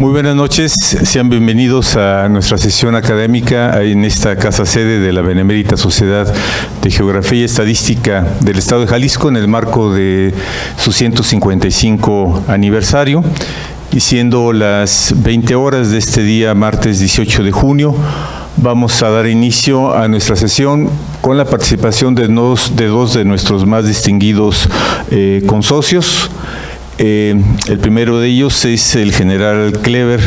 Muy buenas noches, sean bienvenidos a nuestra sesión académica en esta casa sede de la Benemérita Sociedad de Geografía y Estadística del Estado de Jalisco en el marco de su 155 aniversario. Y siendo las 20 horas de este día, martes 18 de junio, vamos a dar inicio a nuestra sesión con la participación de dos de nuestros más distinguidos consocios. El primero de ellos es el general Kleber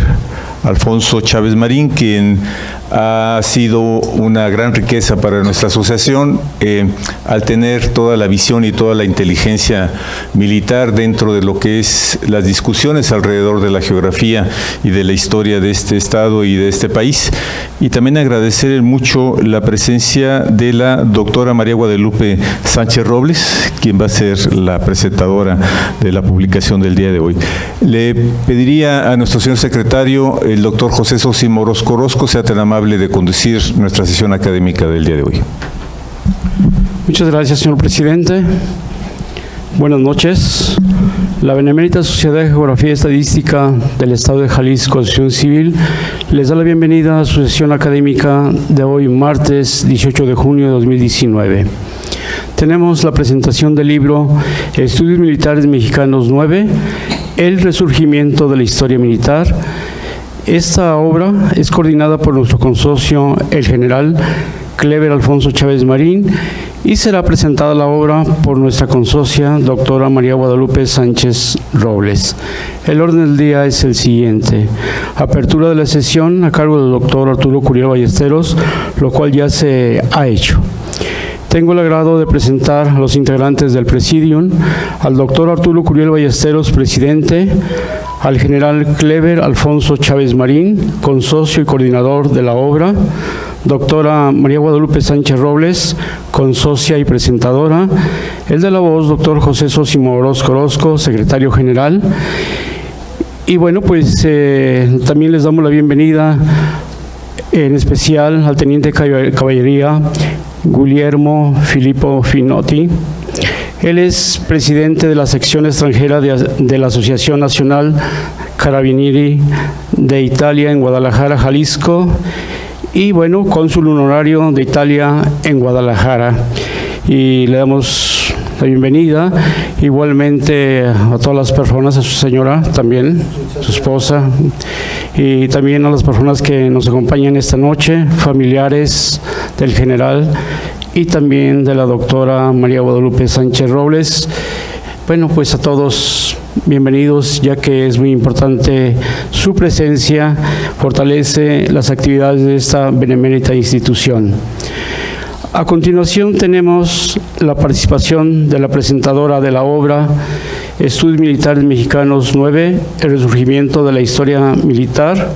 Alfonso Chávez Marín, quien ha sido una gran riqueza para nuestra asociación al tener toda la visión y toda la inteligencia militar dentro de lo que es las discusiones alrededor de la geografía y de la historia de este estado y de este país. Y también agradecer mucho la presencia de la doctora María Guadalupe Sánchez Robles, quien va a ser la presentadora de la publicación del día de hoy. Le pediría a nuestro señor secretario, el doctor José Sosimo Orozco, sea tan amable de conducir nuestra sesión académica del día de hoy. Muchas gracias, señor presidente. Buenas noches. La Benemérita Sociedad de Geografía y Estadística del Estado de Jalisco, Asociación Civil, les da la bienvenida a su sesión académica de hoy, martes 18 de junio de 2019. Tenemos la presentación del libro Estudios Militares Mexicanos 9, El Resurgimiento de la Historia Militar. Esta obra es coordinada por nuestro consocio, el general Kleber Alfonso Chávez Marín, y será presentada la obra por nuestra consocia, doctora María Guadalupe Sánchez Robles. El orden del día es el siguiente: apertura de la sesión a cargo del doctor Arturo Curiel Ballesteros, lo cual ya se ha hecho. Tengo el agrado de presentar a los integrantes del Presidium, al doctor Arturo Curiel Ballesteros, presidente, al general Kleber Alfonso Chávez Marín, consocio y coordinador de la obra, doctora María Guadalupe Sánchez Robles, consocia y presentadora, el de la voz, doctor José Sosimo Orozco, secretario general. Y bueno, pues también les damos la bienvenida en especial al teniente caballería Guillermo Filippo Finotti. Él es presidente de la sección extranjera de la Asociación Nacional Carabinieri de Italia en Guadalajara, Jalisco, y bueno, cónsul honorario de Italia en Guadalajara. Y le damos la bienvenida igualmente a todas las personas, a su señora también, su esposa, y también a las personas que nos acompañan esta noche, familiares del general y también de la doctora María Guadalupe Sánchez Robles. Bueno, pues a todos bienvenidos, ya que es muy importante su presencia, fortalece las actividades de esta benemérita institución. A continuación tenemos la participación de la presentadora de la obra Estudios Militares Mexicanos 9, El Resurgimiento de la Historia Militar.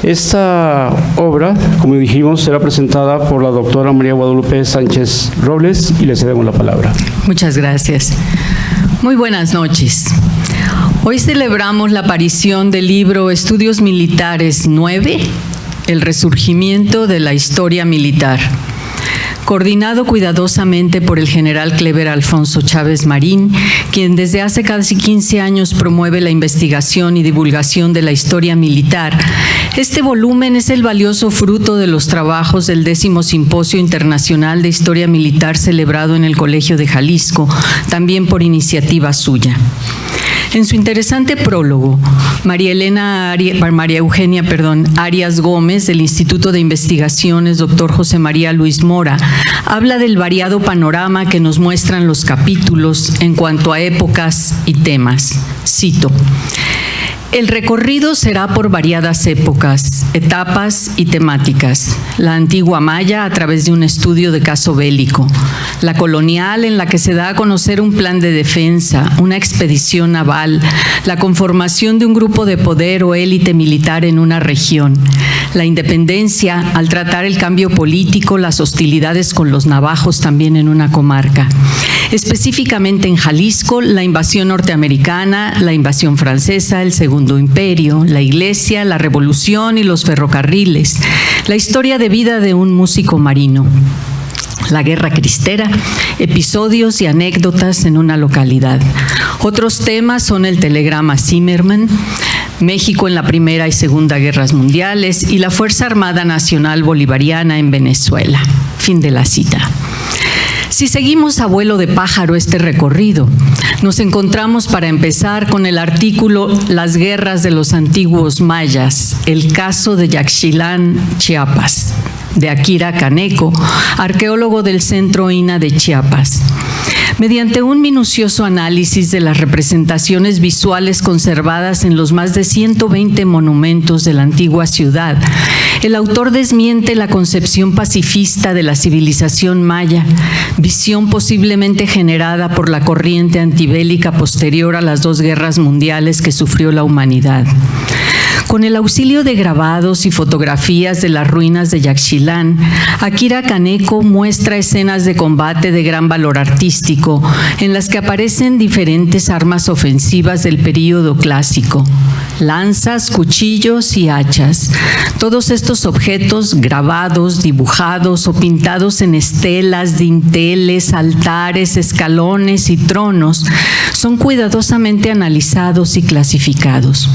Esta obra, como dijimos, será presentada por la doctora María Guadalupe Sánchez Robles y le cedemos la palabra. Muchas gracias. Muy buenas noches. Hoy celebramos la aparición del libro Estudios Militares 9, El Resurgimiento de la Historia Militar, coordinado cuidadosamente por el general Kleber Alfonso Chávez Marín, quien desde hace casi 15 años promueve la investigación y divulgación de la historia militar. Este volumen es el valioso fruto de los trabajos del 10º Simposio Internacional de Historia Militar celebrado en el Colegio de Jalisco, también por iniciativa suya. En su interesante prólogo, María Eugenia Arias Gómez, del Instituto de Investigaciones Dr. José María Luis Mora, habla del variado panorama que nos muestran los capítulos en cuanto a épocas y temas. Cito: el recorrido será por variadas épocas, etapas y temáticas. La antigua maya a través de un estudio de caso bélico. La colonial, en la que se da a conocer un plan de defensa, una expedición naval, la conformación de un grupo de poder o élite militar en una región. La independencia, al tratar el cambio político, las hostilidades con los navajos también en una comarca. Específicamente en Jalisco, la invasión norteamericana, la invasión francesa, el Segundo Imperio, la Iglesia, la Revolución y los ferrocarriles, la historia de vida de un músico marino, la Guerra Cristera, episodios y anécdotas en una localidad. Otros temas son el telegrama Zimmermann, México en la Primera y Segunda Guerras Mundiales y la Fuerza Armada Nacional Bolivariana en Venezuela. Fin de la cita. Si seguimos a vuelo de pájaro este recorrido, nos encontramos para empezar con el artículo Las guerras de los antiguos mayas, el caso de Yaxchilán, Chiapas, de Akira Kaneko, arqueólogo del Centro INAH de Chiapas. Mediante un minucioso análisis de las representaciones visuales conservadas en los más de 120 monumentos de la antigua ciudad, el autor desmiente la concepción pacifista de la civilización maya, visión posiblemente generada por la corriente antibélica posterior a las dos guerras mundiales que sufrió la humanidad. Con el auxilio de grabados y fotografías de las ruinas de Yaxchilán, Akira Kaneko muestra escenas de combate de gran valor artístico, en las que aparecen diferentes armas ofensivas del período clásico: lanzas, cuchillos y hachas. Todos estos objetos grabados, dibujados o pintados en estelas, dinteles, altares, escalones y tronos son cuidadosamente analizados y clasificados.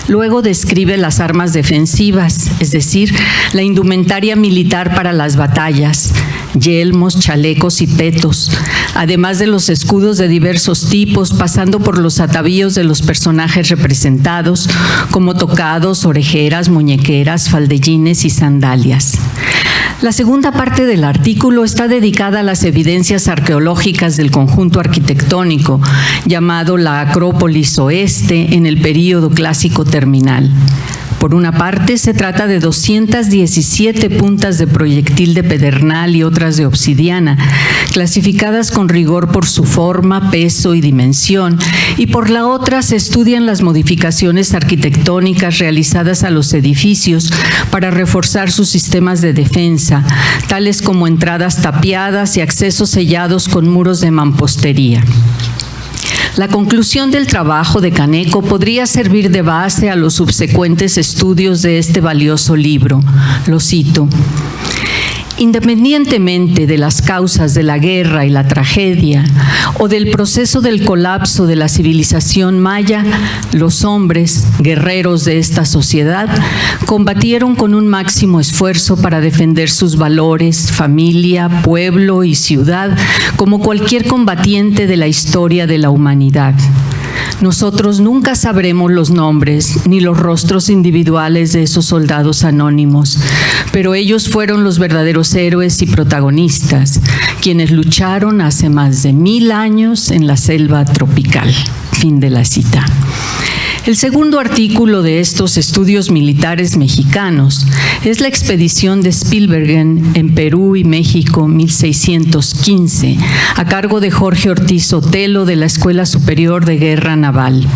Luego describe las armas defensivas, es decir, la indumentaria militar para las batallas, yelmos, chalecos y petos, además de los escudos de diversos tipos, pasando por los atavíos de los personajes representados, como tocados, orejeras, muñequeras, faldellines y sandalias. La segunda parte del artículo está dedicada a las evidencias arqueológicas del conjunto arquitectónico, llamado la Acrópolis Oeste en el período clásico terminal. Por una parte, se trata de 217 puntas de proyectil de pedernal y otras de obsidiana, clasificadas con rigor por su forma, peso y dimensión, y por la otra se estudian las modificaciones arquitectónicas realizadas a los edificios para reforzar sus sistemas de defensa, tales como entradas tapiadas y accesos sellados con muros de mampostería. La conclusión del trabajo de Kaneko podría servir de base a los subsecuentes estudios de este valioso libro. Lo cito: independientemente de las causas de la guerra y la tragedia o del proceso del colapso de la civilización maya, los hombres, guerreros de esta sociedad, combatieron con un máximo esfuerzo para defender sus valores, familia, pueblo y ciudad, como cualquier combatiente de la historia de la humanidad. Nosotros nunca sabremos los nombres ni los rostros individuales de esos soldados anónimos, pero ellos fueron los verdaderos héroes y protagonistas, quienes lucharon hace más de 1000 años en la selva tropical. Fin de la cita. El segundo artículo de estos estudios militares mexicanos es la expedición de Spilbergen en Perú y México 1615, a cargo de Jorge Ortiz Sotelo de la Escuela Superior de Guerra Naval.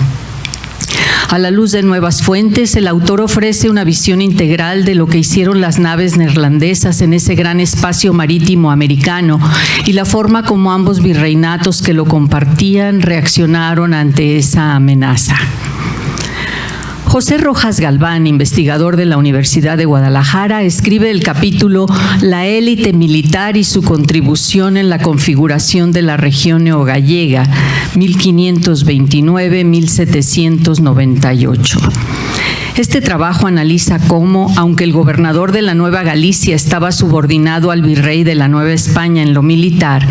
A la luz de nuevas fuentes, el autor ofrece una visión integral de lo que hicieron las naves neerlandesas en ese gran espacio marítimo americano y la forma como ambos virreinatos que lo compartían reaccionaron ante esa amenaza. José Rojas Galván, investigador de la Universidad de Guadalajara, escribe el capítulo La élite militar y su contribución en la configuración de la región neogallega, 1529-1798. Este trabajo analiza cómo, aunque el gobernador de la Nueva Galicia estaba subordinado al virrey de la Nueva España en lo militar,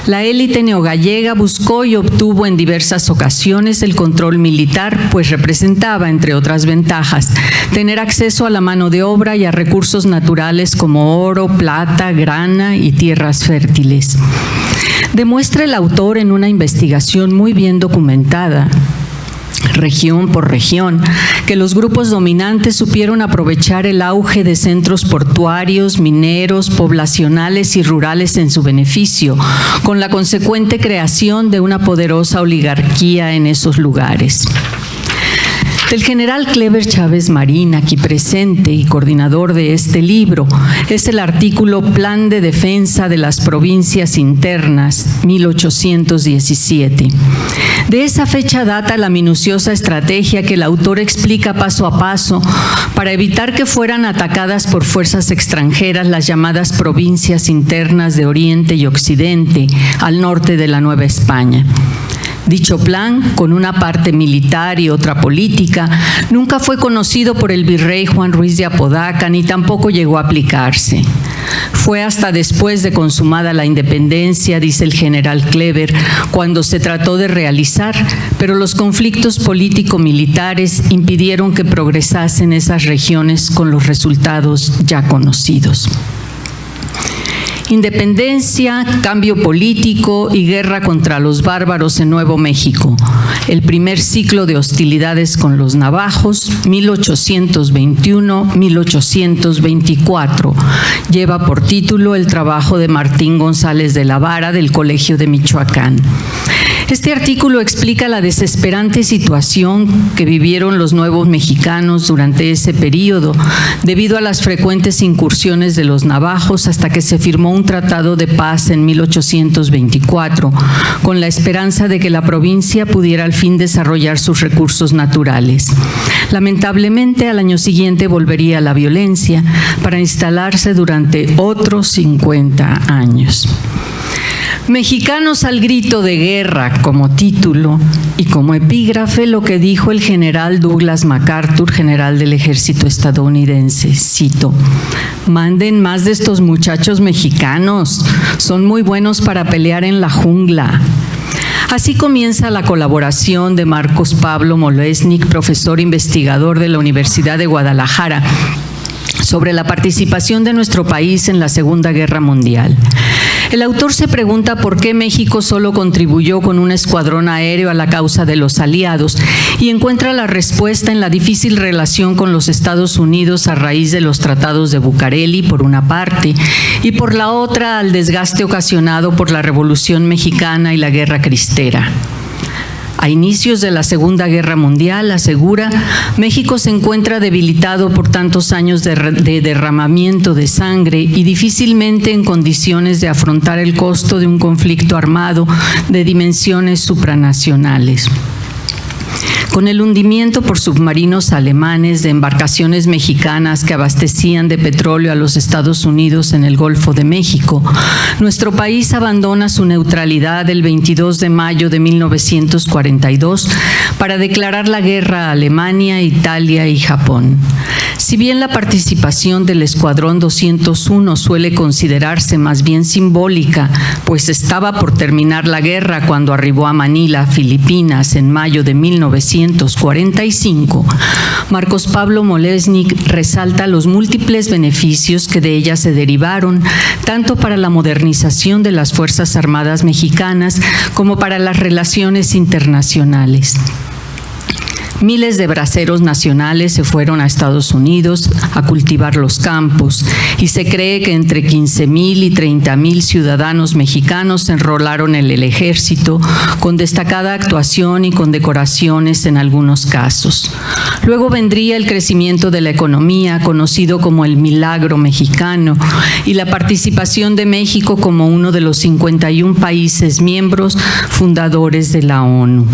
la élite neogallega buscó y obtuvo en diversas ocasiones el control militar, pues representaba, entre otras ventajas, tener acceso a la mano de obra y a recursos naturales como oro, plata, grana y tierras fértiles. Demuestra el autor en una investigación muy bien documentada, región por región, que los grupos dominantes supieron aprovechar el auge de centros portuarios, mineros, poblacionales y rurales en su beneficio, con la consecuente creación de una poderosa oligarquía en esos lugares. Del general Clever Chávez Marín, aquí presente y coordinador de este libro, es el artículo Plan de Defensa de las Provincias Internas, 1817. De esa fecha data la minuciosa estrategia que el autor explica paso a paso para evitar que fueran atacadas por fuerzas extranjeras las llamadas provincias internas de Oriente y Occidente, al norte de la Nueva España. Dicho plan, con una parte militar y otra política, nunca fue conocido por el virrey Juan Ruiz de Apodaca ni tampoco llegó a aplicarse. Fue hasta después de consumada la independencia, dice el general Kleber, cuando se trató de realizar, pero los conflictos político-militares impidieron que progresasen esas regiones con los resultados ya conocidos. Independencia, cambio político y guerra contra los bárbaros en Nuevo México. El primer ciclo de hostilidades con los navajos, 1821-1824. Lleva por título el trabajo de Martín González de la Vara del Colegio de Michoacán. Este artículo explica la desesperante situación que vivieron los nuevos mexicanos durante ese periodo, debido a las frecuentes incursiones de los navajos, hasta que se firmó un tratado de paz en 1824, con la esperanza de que la provincia pudiera al fin desarrollar sus recursos naturales. Lamentablemente, al año siguiente volvería la violencia para instalarse durante otros 50 años. Mexicanos al grito de guerra, como título y como epígrafe, lo que dijo el general Douglas MacArthur, general del ejército estadounidense. Cito: manden más de estos muchachos mexicanos, son muy buenos para pelear en la jungla. Así comienza la colaboración de Marcos Pablo Molesnik, profesor investigador de la Universidad de Guadalajara, sobre la participación de nuestro país en la Segunda Guerra Mundial. El autor se pregunta por qué México solo contribuyó con un escuadrón aéreo a la causa de los aliados y encuentra la respuesta en la difícil relación con los Estados Unidos a raíz de los tratados de Bucareli, por una parte, y por la otra al desgaste ocasionado por la Revolución Mexicana y la Guerra Cristera. A inicios de la Segunda Guerra Mundial, asegura, México se encuentra debilitado por tantos años de derramamiento de sangre y difícilmente en condiciones de afrontar el costo de un conflicto armado de dimensiones supranacionales. Con el hundimiento por submarinos alemanes de embarcaciones mexicanas que abastecían de petróleo a los Estados Unidos en el Golfo de México, nuestro país abandona su neutralidad el 22 de mayo de 1942 para declarar la guerra a Alemania, Italia y Japón. Si bien la participación del Escuadrón 201 suele considerarse más bien simbólica, pues estaba por terminar la guerra cuando arribó a Manila, Filipinas, en mayo de 1945, Marcos Pablo Molesnik resalta los múltiples beneficios que de ella se derivaron, tanto para la modernización de las Fuerzas Armadas mexicanas como para las relaciones internacionales. Miles de braceros nacionales se fueron a Estados Unidos a cultivar los campos y se cree que entre 15,000 y 30,000 ciudadanos mexicanos se enrolaron en el ejército, con destacada actuación y condecoraciones en algunos casos. Luego vendría el crecimiento de la economía, conocido como el milagro mexicano, y la participación de México como uno de los 51 países miembros fundadores de la ONU.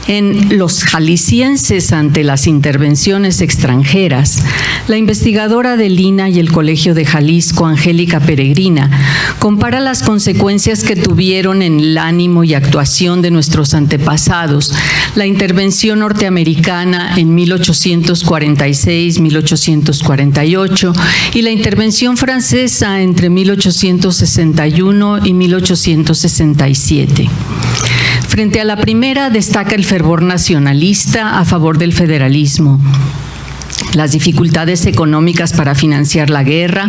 En Los Jaliscienses ante las intervenciones extranjeras, la investigadora del INAH y el Colegio de Jalisco, Angélica Peregrina, compara las consecuencias que tuvieron en el ánimo y actuación de nuestros antepasados la intervención norteamericana en 1846-1848 y la intervención francesa entre 1861 y 1867. Frente a la primera, destaca el fervor nacionalista a favor del federalismo, las dificultades económicas para financiar la guerra,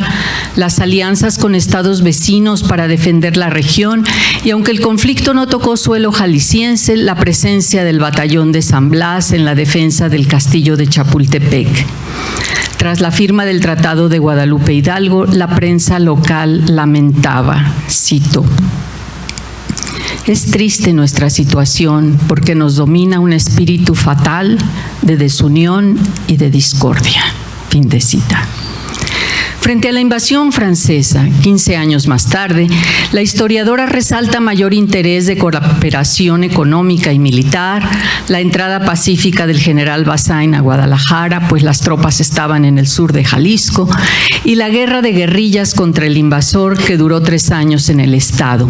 las alianzas con estados vecinos para defender la región y, aunque el conflicto no tocó suelo jalisciense, la presencia del batallón de San Blas en la defensa del castillo de Chapultepec. Tras la firma del Tratado de Guadalupe Hidalgo, la prensa local lamentaba, cito: "Es triste nuestra situación porque nos domina un espíritu fatal de desunión y de discordia". Fin de cita. Frente a la invasión francesa, 15 años más tarde, la historiadora resalta mayor interés de cooperación económica y militar, la entrada pacífica del general Bazaine a Guadalajara, pues las tropas estaban en el sur de Jalisco, y la guerra de guerrillas contra el invasor que duró 3 años en el estado.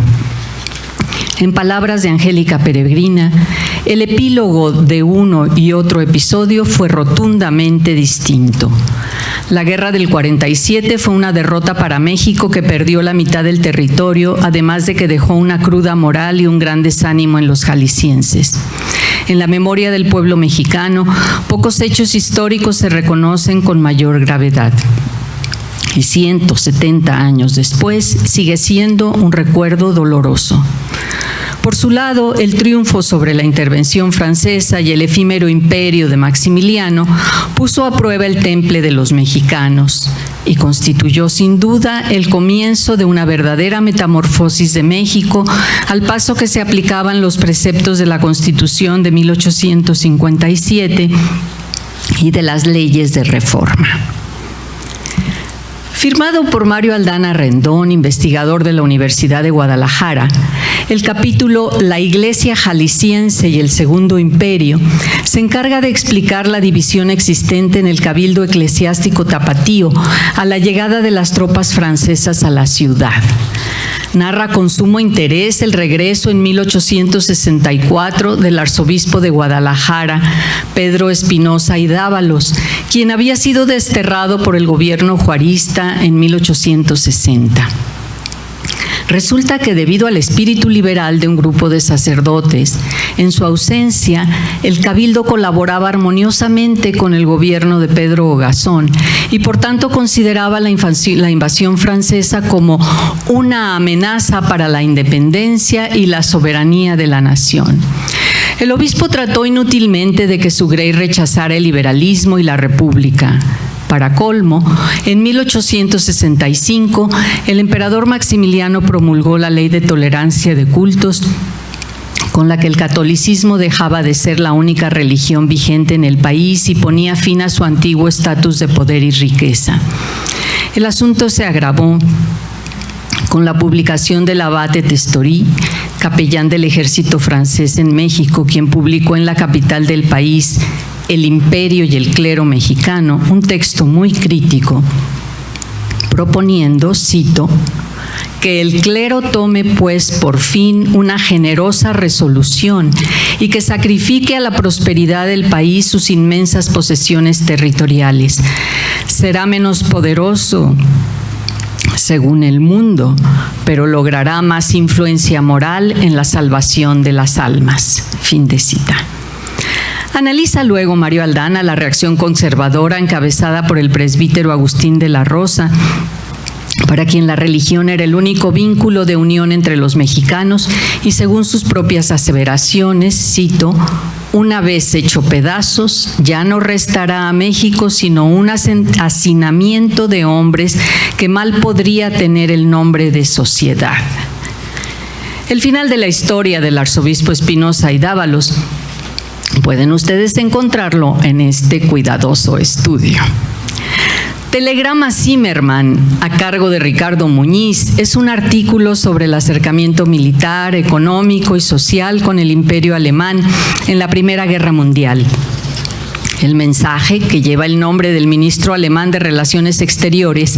En palabras de Angélica Peregrina, el epílogo de uno y otro episodio fue rotundamente distinto. La guerra del 47 fue una derrota para México que perdió la mitad del territorio, además de que dejó una cruda moral y un gran desánimo en los jaliscienses. En la memoria del pueblo mexicano, pocos hechos históricos se reconocen con mayor gravedad. Y 170 años después, sigue siendo un recuerdo doloroso. Por su lado, el triunfo sobre la intervención francesa y el efímero imperio de Maximiliano puso a prueba el temple de los mexicanos y constituyó sin duda el comienzo de una verdadera metamorfosis de México, al paso que se aplicaban los preceptos de la Constitución de 1857 y de las leyes de reforma. Firmado por Mario Aldana Rendón, investigador de la Universidad de Guadalajara, el capítulo La Iglesia Jalisciense y el Segundo Imperio se encarga de explicar la división existente en el Cabildo Eclesiástico Tapatío a la llegada de las tropas francesas a la ciudad. Narra con sumo interés el regreso en 1864 del arzobispo de Guadalajara, Pedro Espinosa y Dávalos, quien había sido desterrado por el gobierno juarista en 1860. Resulta que debido al espíritu liberal de un grupo de sacerdotes, en su ausencia, el cabildo colaboraba armoniosamente con el gobierno de Pedro Ogazón y por tanto consideraba la invasión francesa como una amenaza para la independencia y la soberanía de la nación. El obispo trató inútilmente de que su grey rechazara el liberalismo y la república. Para colmo, en 1865, el emperador Maximiliano promulgó la Ley de Tolerancia de Cultos, con la que el catolicismo dejaba de ser la única religión vigente en el país y ponía fin a su antiguo estatus de poder y riqueza. El asunto se agravó con la publicación del abate Testorí, capellán del ejército francés en México, quien publicó en la capital del país, El Imperio y el Clero Mexicano, un texto muy crítico, proponiendo, cito, que el clero tome pues por fin una generosa resolución y que sacrifique a la prosperidad del país sus inmensas posesiones territoriales. Será menos poderoso según el mundo, pero logrará más influencia moral en la salvación de las almas. Fin de cita. Analiza luego Mario Aldana la reacción conservadora encabezada por el presbítero Agustín de la Rosa, para quien la religión era el único vínculo de unión entre los mexicanos y según sus propias aseveraciones, cito, una vez hecho pedazos, ya no restará a México sino un hacinamiento de hombres que mal podría tener el nombre de sociedad. El final de la historia del arzobispo Espinosa y Dávalos pueden ustedes encontrarlo en este cuidadoso estudio. Telegrama Zimmermann, a cargo de Ricardo Muñiz, es un artículo sobre el acercamiento militar, económico y social con el Imperio Alemán en la Primera Guerra Mundial. El mensaje, que lleva el nombre del ministro alemán de Relaciones Exteriores,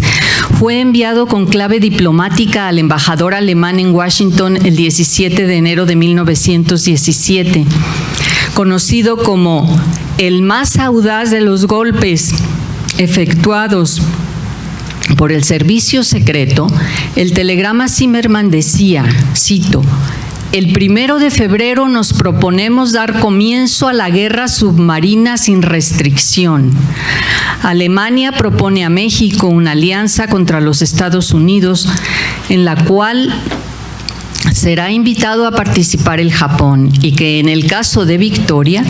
fue enviado con clave diplomática al embajador alemán en Washington el 17 de enero de 1917. Conocido como el más audaz de los golpes efectuados por el servicio secreto, el telegrama Zimmermann decía, cito, el 1 de febrero nos proponemos dar comienzo a la guerra submarina sin restricción. Alemania propone a México una alianza contra los Estados Unidos en la cual será invitado a participar el Japón y que en el caso de victoria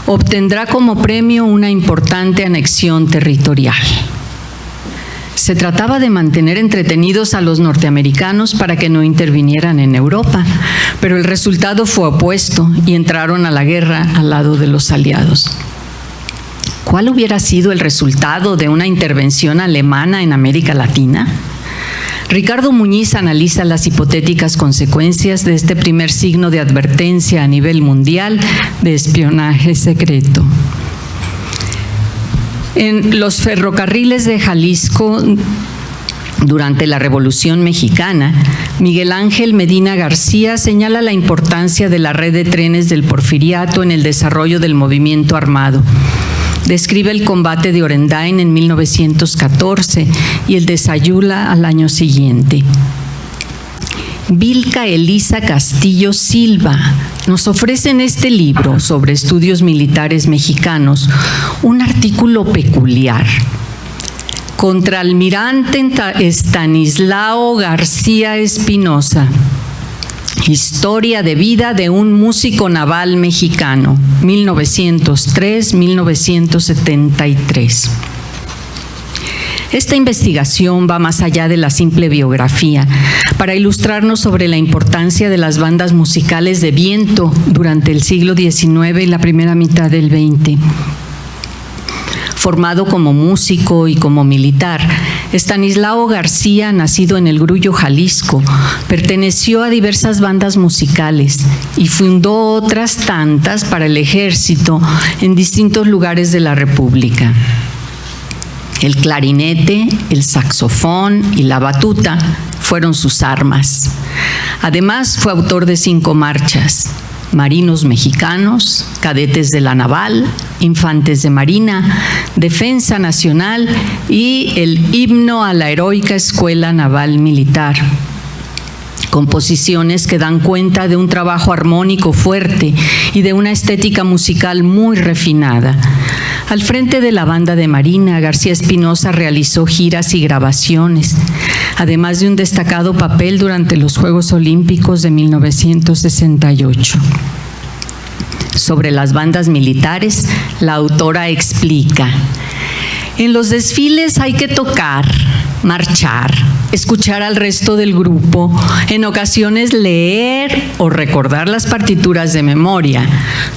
obtendrá como premio una importante anexión territorial. Se trataba de mantener entretenidos a los norteamericanos para que no intervinieran en Europa, pero el resultado fue opuesto y entraron a la guerra al lado de los aliados. ¿Cuál hubiera sido el resultado de una intervención alemana en América Latina? Ricardo Muñiz analiza las hipotéticas consecuencias de este primer signo de advertencia a nivel mundial de espionaje secreto. En los ferrocarriles de Jalisco Durante la Revolución Mexicana, Miguel Ángel Medina García señala la importancia de la red de trenes del Porfiriato en el desarrollo del movimiento armado. Describe el combate de Orendain en 1914 y el de Sayula al año siguiente. Vilca Elisa Castillo Silva nos ofrece en este libro sobre estudios militares mexicanos un artículo peculiar. Contraalmirante Estanislao García Espinosa, Historia de vida de un músico naval mexicano, 1903-1973. Esta investigación va más allá de la simple biografía para ilustrarnos sobre la importancia de las bandas musicales de viento durante el siglo XIX y la primera mitad del XX. Formado como músico y como militar, Estanislao García, nacido en El Grullo, Jalisco, perteneció a diversas bandas musicales y fundó otras tantas para el ejército en distintos lugares de la República. El clarinete, el saxofón y la batuta fueron sus armas. Además, fue autor de 5 marchas: Marinos Mexicanos, Cadetes de la Naval, Infantes de Marina, Defensa Nacional y el Himno a la Heroica Escuela Naval Militar. Composiciones que dan cuenta de un trabajo armónico fuerte y de una estética musical muy refinada. Al frente de la banda de Marina, García Espinosa realizó giras y grabaciones, además de un destacado papel durante los Juegos Olímpicos de 1968. Sobre las bandas militares, la autora explica: en los desfiles hay que tocar, marchar, escuchar al resto del grupo, en ocasiones leer o recordar las partituras de memoria,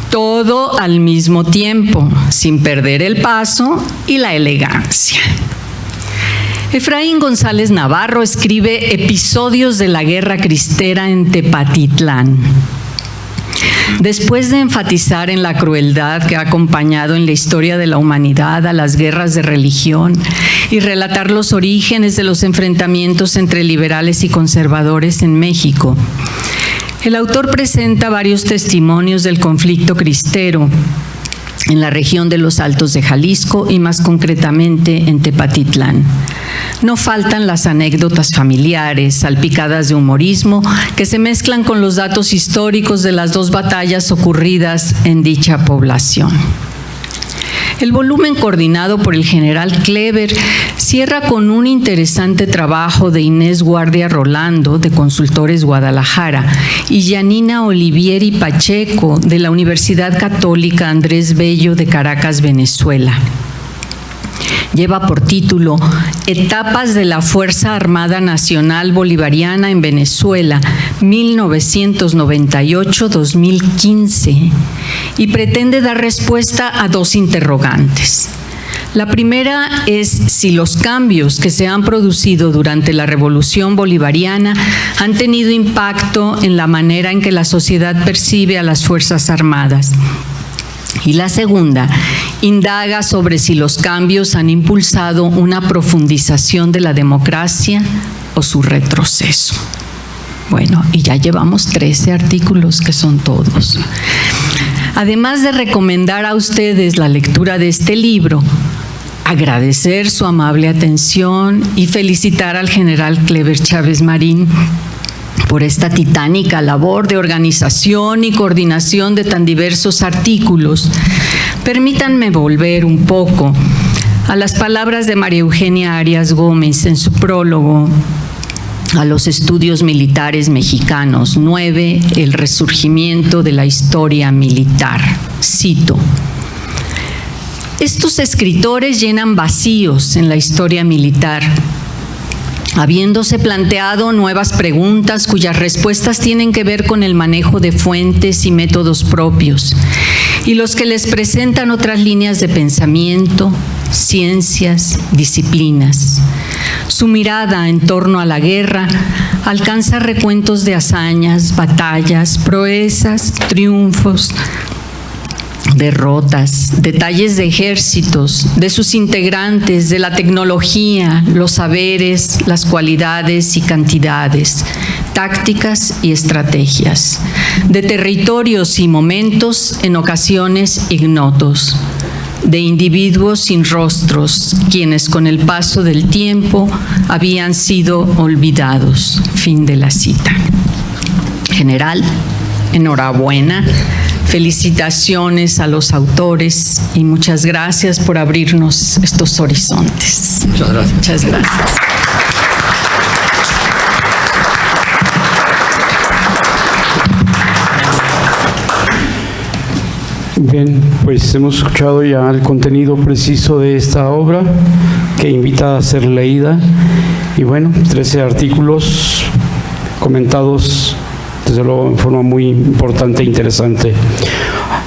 todo al mismo tiempo, sin perder el paso y la elegancia. Efraín González Navarro escribe Episodios de la Guerra Cristera en Tepatitlán. Después de enfatizar en la crueldad que ha acompañado en la historia de la humanidad a las guerras de religión y relatar los orígenes de los enfrentamientos entre liberales y conservadores en México, el autor presenta varios testimonios del conflicto cristero en la región de los Altos de Jalisco y más concretamente en Tepatitlán. No faltan las anécdotas familiares, salpicadas de humorismo, que se mezclan con los datos históricos de las 2 batallas ocurridas en dicha población. El volumen, coordinado por el general Kleber, cierra con un interesante trabajo de Inés Guardia Rolando, de Consultores Guadalajara, y Yanina Olivieri Pacheco, de la Universidad Católica Andrés Bello de Caracas, Venezuela. Lleva por título Etapas de la Fuerza Armada Nacional Bolivariana en Venezuela, 1998-2015, y pretende dar respuesta a 2 interrogantes. La primera es si los cambios que se han producido durante la Revolución Bolivariana han tenido impacto en la manera en que la sociedad percibe a las Fuerzas Armadas. Y la segunda indaga sobre si los cambios han impulsado una profundización de la democracia o su retroceso. Bueno, y ya llevamos 13 artículos, que son todos. Además de recomendar a ustedes la lectura de este libro, agradecer su amable atención y felicitar al general Kleber Chávez Marín por esta titánica labor de organización y coordinación de tan diversos artículos. Permítanme volver un poco a las palabras de María Eugenia Arias Gómez en su prólogo a los estudios militares mexicanos 9, el resurgimiento de la historia militar. Cito: estos escritores llenan vacíos en la historia militar, habiéndose planteado nuevas preguntas cuyas respuestas tienen que ver con el manejo de fuentes y métodos propios, y los que les presentan otras líneas de pensamiento, ciencias, disciplinas. Su mirada en torno a la guerra alcanza recuentos de hazañas, batallas, proezas, triunfos, derrotas, detalles de ejércitos, de sus integrantes, de la tecnología, los saberes, las cualidades y cantidades, tácticas y estrategias, de territorios y momentos en ocasiones ignotos, de individuos sin rostros, quienes con el paso del tiempo habían sido olvidados. Fin de la cita. General, enhorabuena. Felicitaciones a los autores y muchas gracias por abrirnos estos horizontes. Muchas gracias. Muchas gracias. Bien, pues hemos escuchado ya el contenido preciso de esta obra que invita a ser leída y bueno, 13 artículos comentados desde luego en forma muy importante e interesante.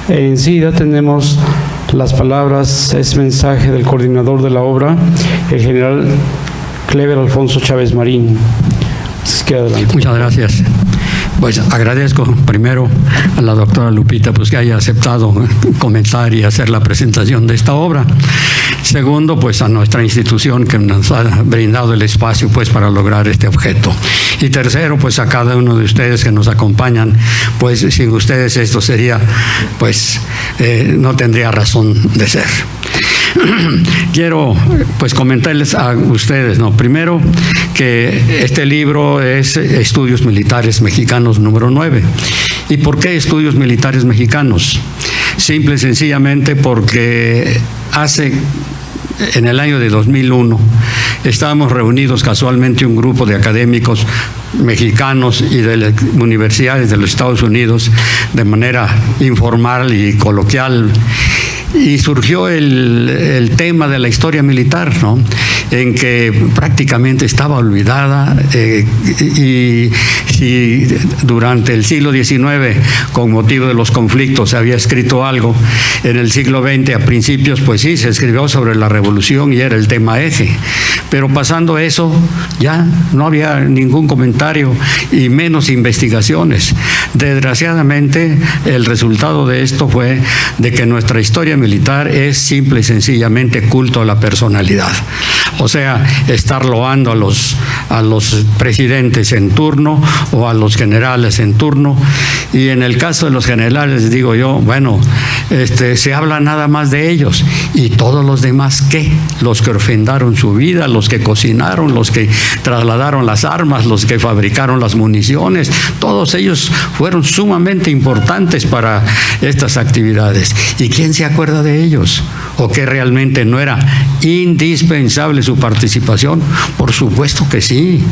Enseguida tenemos las palabras, ese mensaje del coordinador de la obra, el general Clever Alfonso Chávez Marín. Así que adelante. Muchas gracias. Pues agradezco primero a la doctora Lupita pues que haya aceptado comentar y hacer la presentación de esta obra. Segundo, pues a nuestra institución que nos ha brindado el espacio pues para lograr este objeto. Y tercero, pues a cada uno de ustedes que nos acompañan, pues sin ustedes esto sería, pues no tendría razón de ser. Quiero pues comentarles a ustedes, ¿no? Primero, que este libro es Estudios Militares Mexicanos número 9. ¿Y por qué Estudios Militares Mexicanos? Simple y sencillamente porque en el año de 2001 estábamos reunidos casualmente un grupo de académicos mexicanos y de las universidades de los Estados Unidos de manera informal y coloquial. Y surgió el tema de la historia militar, ¿no? En que prácticamente estaba olvidada y durante el siglo XIX, con motivo de los conflictos, se había escrito algo. En el siglo XX, a principios, pues sí, se escribió sobre la revolución y era el tema eje. Pero pasando eso, ya no había ningún comentario y menos investigaciones. Desgraciadamente, el resultado de esto fue de que nuestra historia militar es simple y sencillamente culto a la personalidad. O sea, estar loando a los presidentes en turno o a los generales en turno. Y en el caso de los generales, digo yo, bueno, se habla nada más de ellos. ¿Y todos los demás qué? Los que ofrendaron su vida, los que cocinaron, los que trasladaron las armas, los que fabricaron las municiones, todos ellos fueron sumamente importantes para estas actividades. ¿Y quién se acuerda de ellos? ¿O que realmente no era indispensable su participación? Por supuesto que sí.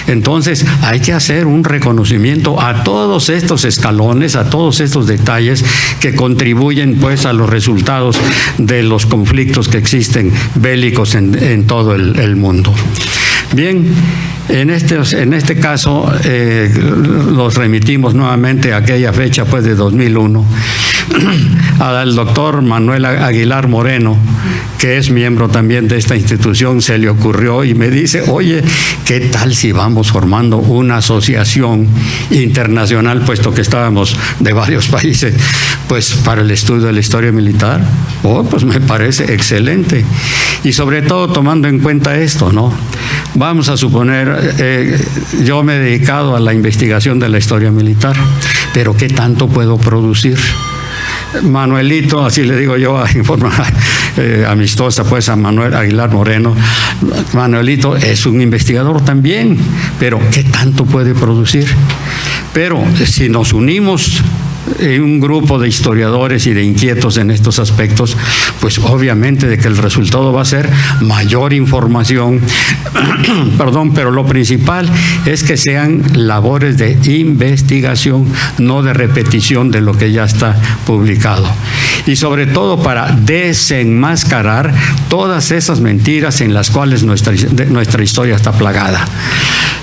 Entonces hay que hacer un reconocimiento a todos estos escalones, a todos estos detalles que contribuyen pues a los resultados de los conflictos que existen bélicos en todo el mundo. Bien, en este caso los remitimos nuevamente a aquella fecha pues de 2001 al doctor Manuel Aguilar Moreno, que es miembro también de esta institución. Se le ocurrió y me dice, oye, ¿qué tal si vamos formando una asociación internacional, puesto que estábamos de varios países, pues para el estudio de la historia militar? Oh, pues me parece excelente. Y sobre todo tomando en cuenta esto, ¿no? Vamos a suponer, yo me he dedicado a la investigación de la historia militar, pero ¿qué tanto puedo producir? Manuelito, así le digo yo en forma amistosa pues a Manuel Aguilar Moreno, Manuelito es un investigador también, pero ¿qué tanto puede producir? Pero si nos unimos un grupo de historiadores y de inquietos en estos aspectos, pues obviamente de que el resultado va a ser mayor información, perdón, pero lo principal es que sean labores de investigación, no de repetición de lo que ya está publicado. Y sobre todo para desenmascarar todas esas mentiras en las cuales nuestra historia está plagada.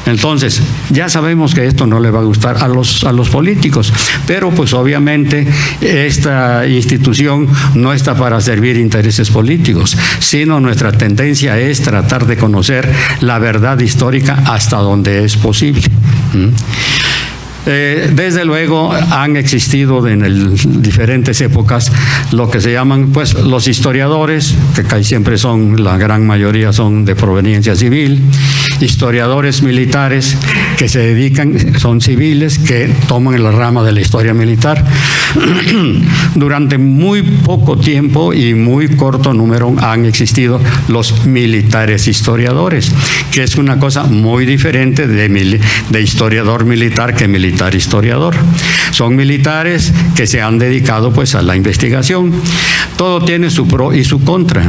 Entonces, ya sabemos que esto no le va a gustar a los políticos, pero pues obviamente esta institución no está para servir intereses políticos, sino nuestra tendencia es tratar de conocer la verdad histórica hasta donde es posible. Desde luego han existido en diferentes épocas lo que se llaman pues los historiadores, que casi siempre son, la gran mayoría son de proveniencia civil, historiadores militares que se dedican, son civiles, que toman la rama de la historia militar. Durante muy poco tiempo y muy corto número han existido los militares historiadores, que es una cosa muy diferente de historiador militar que militar historiador. Son militares que se han dedicado pues a la investigación. Todo tiene su pro y su contra.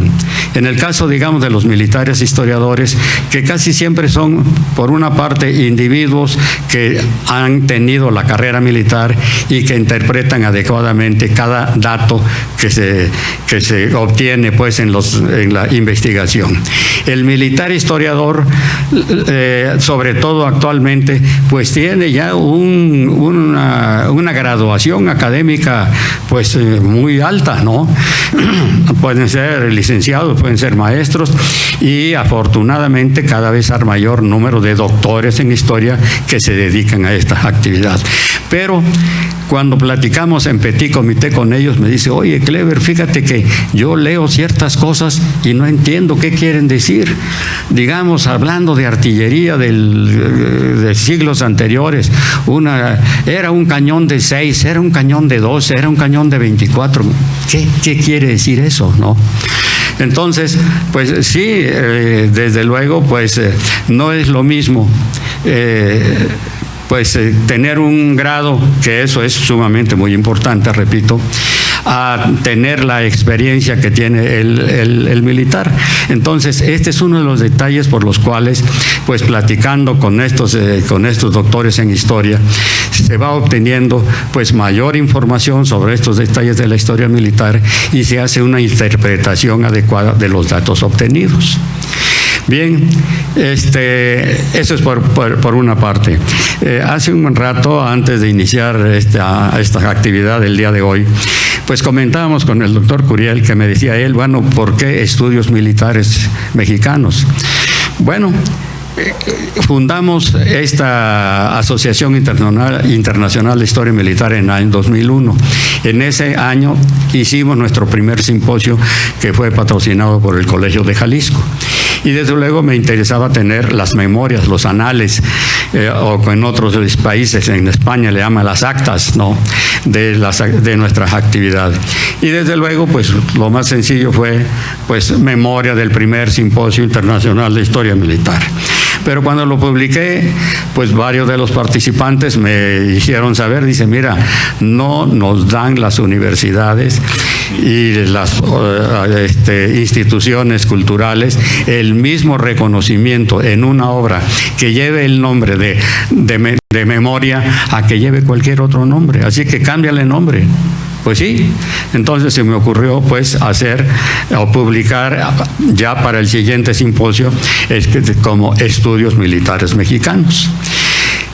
En el caso, digamos, de los militares historiadores, que casi siempre son, por una parte, individuos que han tenido la carrera militar y que interpretan adecuadamente cada dato que se obtiene pues en la investigación. El militar historiador, sobre todo actualmente, pues tiene ya una graduación académica pues muy alta, ¿no? Pueden ser licenciados, pueden ser maestros, y afortunadamente cada vez hay mayor número de doctores en historia que se dedican a esta actividad. Pero cuando platicamos en Petit Comité con ellos, me dice: oye, Clever, fíjate que yo leo ciertas cosas y no entiendo qué quieren decir. Digamos, hablando de artillería de siglos anteriores, era un cañón de 6, era un cañón de 12, era un cañón de 24. ¿Qué quiere decir eso, no? Entonces, pues sí, desde luego, pues no es lo mismo tener un grado, que eso es sumamente muy importante, repito, a tener la experiencia que tiene el militar. Entonces, este es uno de los detalles por los cuales, pues platicando con estos doctores en historia, se va obteniendo pues mayor información sobre estos detalles de la historia militar y se hace una interpretación adecuada de los datos obtenidos. Bien, eso es por una parte. Hace un rato, antes de iniciar esta actividad del día de hoy, pues comentábamos con el doctor Curiel, que me decía él, bueno, ¿por qué estudios militares mexicanos? Bueno, fundamos esta Asociación Internacional de Historia Militar en el año 2001. En ese año hicimos nuestro primer simposio, que fue patrocinado por el Colegio de Jalisco. Y desde luego me interesaba tener las memorias, los anales, o en otros países, en España le llaman las actas, ¿no?, de nuestras actividades. Y desde luego, pues lo más sencillo fue pues memoria del primer simposio internacional de historia militar. Pero cuando lo publiqué, pues varios de los participantes me hicieron saber, dice, mira, no nos dan las universidades y las instituciones culturales el mismo reconocimiento en una obra que lleve el nombre de memoria a que lleve cualquier otro nombre. Así que cámbiale nombre. Pues sí, entonces se me ocurrió pues hacer o publicar ya para el siguiente simposio como Estudios Militares Mexicanos.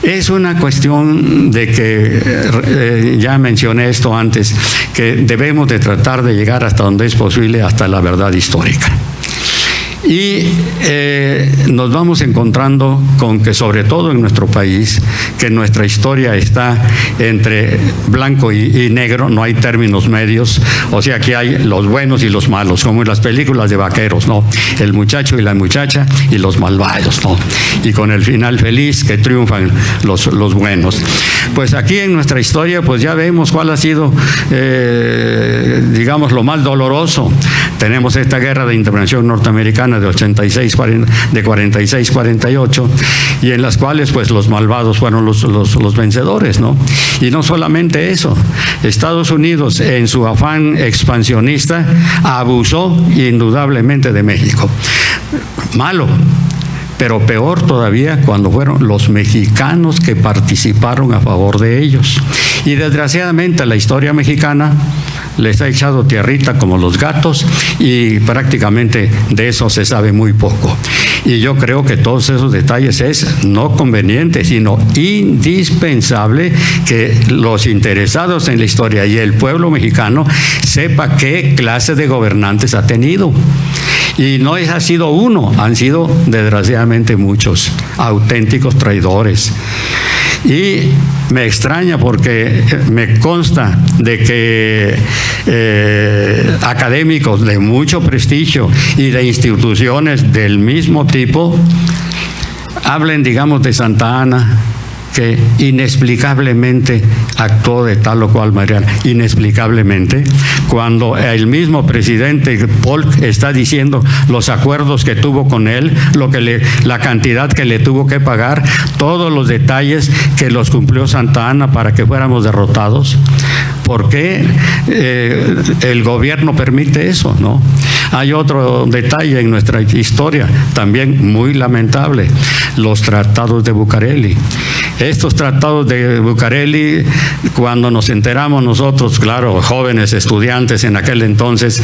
Es una cuestión de que, ya mencioné esto antes, que debemos de tratar de llegar hasta donde es posible, hasta la verdad histórica. Y nos vamos encontrando con que, sobre todo en nuestro país, que nuestra historia está entre blanco y negro, no hay términos medios, o sea que hay los buenos y los malos, como en las películas de vaqueros, ¿no? El muchacho y la muchacha y los malvados, ¿no? Y con el final feliz que triunfan los buenos. Pues aquí en nuestra historia, pues ya vemos cuál ha sido, digamos, lo más doloroso. Tenemos esta guerra de intervención norteamericana de 46-48, y en las cuales pues los malvados fueron los vencedores, ¿no? Y no solamente eso, Estados Unidos, en su afán expansionista, abusó indudablemente de México. Malo. Pero peor todavía cuando fueron los mexicanos que participaron a favor de ellos. Y desgraciadamente la historia mexicana les ha echado tierrita como los gatos, y prácticamente de eso se sabe muy poco. Y yo creo que todos esos detalles es no conveniente, sino indispensable que los interesados en la historia y el pueblo mexicano sepa qué clase de gobernantes ha tenido. Y no ha sido uno, han sido desgraciadamente muchos auténticos traidores. Y me extraña porque me consta de que académicos de mucho prestigio y de instituciones del mismo tipo hablen, digamos, de Santa Ana, que inexplicablemente actuó de tal o cual manera, inexplicablemente, cuando el mismo presidente Polk está diciendo los acuerdos que tuvo con él, la cantidad que le tuvo que pagar, todos los detalles que los cumplió Santa Ana para que fuéramos derrotados. ¿Por qué el gobierno permite eso, no? Hay otro detalle en nuestra historia, también muy lamentable, los tratados de Bucareli. Estos tratados de Bucareli, cuando nos enteramos nosotros, claro, jóvenes estudiantes en aquel entonces,